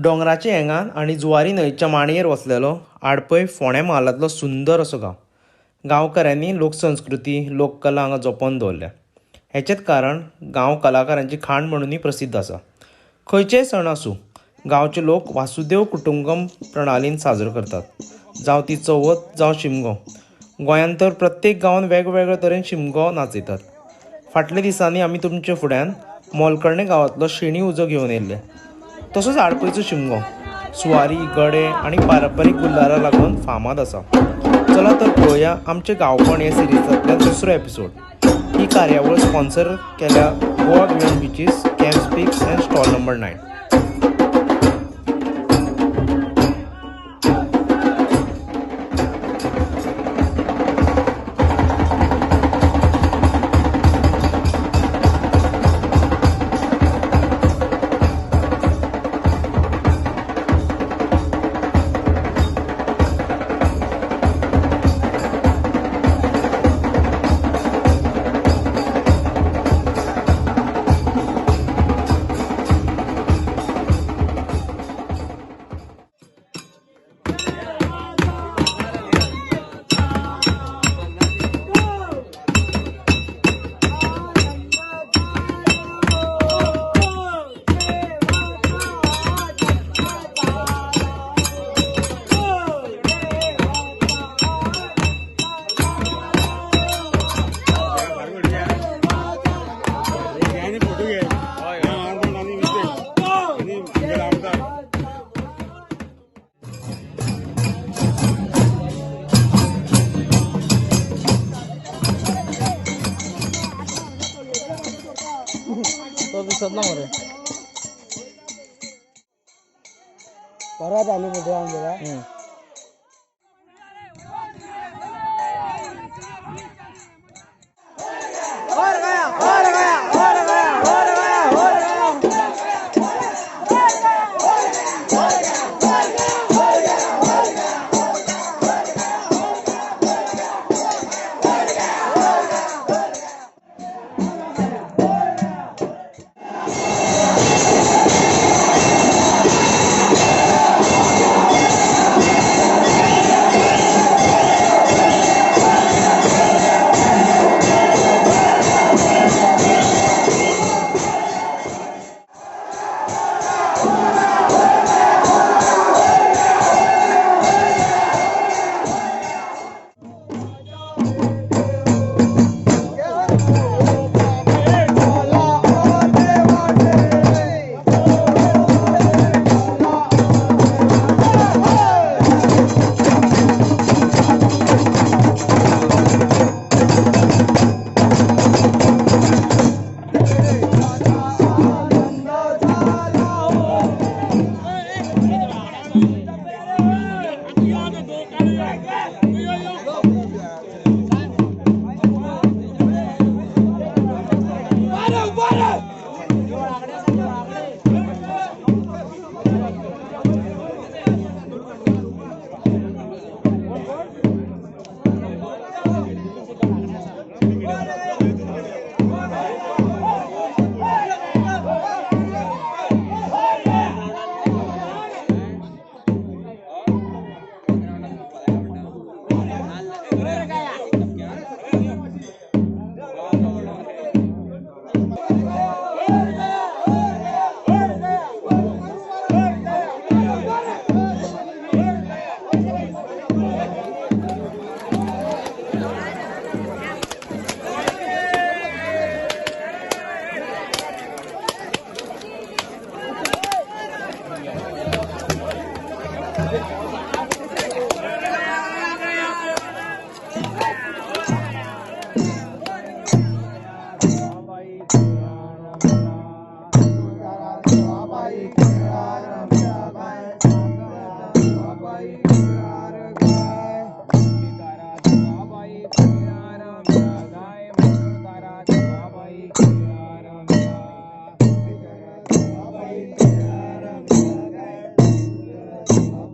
डोंगराच्या येंगान आणि जुवारी न्हंयच्या माणयेर वसलेलो आडपय फोंड्या म्हालांतलो सुंदर असो गांव. गांवकारांनी लोकसंस्कृती लोककला हांगा जपोवन दवरल्या. हेचेंच कारण गांव कलाकारांची खाण म्हणूनय प्रसिद्ध आसा. खंयचेय सण आसूं गांवचे लोक वासुदेव कुटुंबकम प्रणालीन साजरो करतात. जावं ती चवथ जावं शिमगो. गोंयांत तर प्रत्येक गांवांत वेगवेगळे तरेन शिमगो नाचयतात. फाटल्या दिसांनी आमी तुमचे फुड्यान मोलकर्णे गांवांतलो शेणी उजो घेवन येयल्ले. तसोच आडपयचो शिमगो सुवारी गडे आनी पारंपारीक गुल्लारा लागून फामाद आसा. चला तर पळोवया आमचे गांवपण हे सिरिजांतल्या दुसरो एपिसोड. ही कार्यावळ स्पॉन्सर केल्या गोवा बियॉन्ड बिचीस, कॅम्प्स पिक्स अँड स्टॉल नंबर 9. तो दिसत ना मरे परत आली मध्ये आमच्या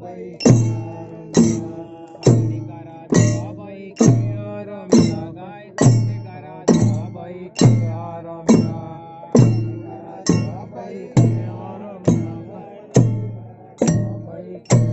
Bye. Thank you.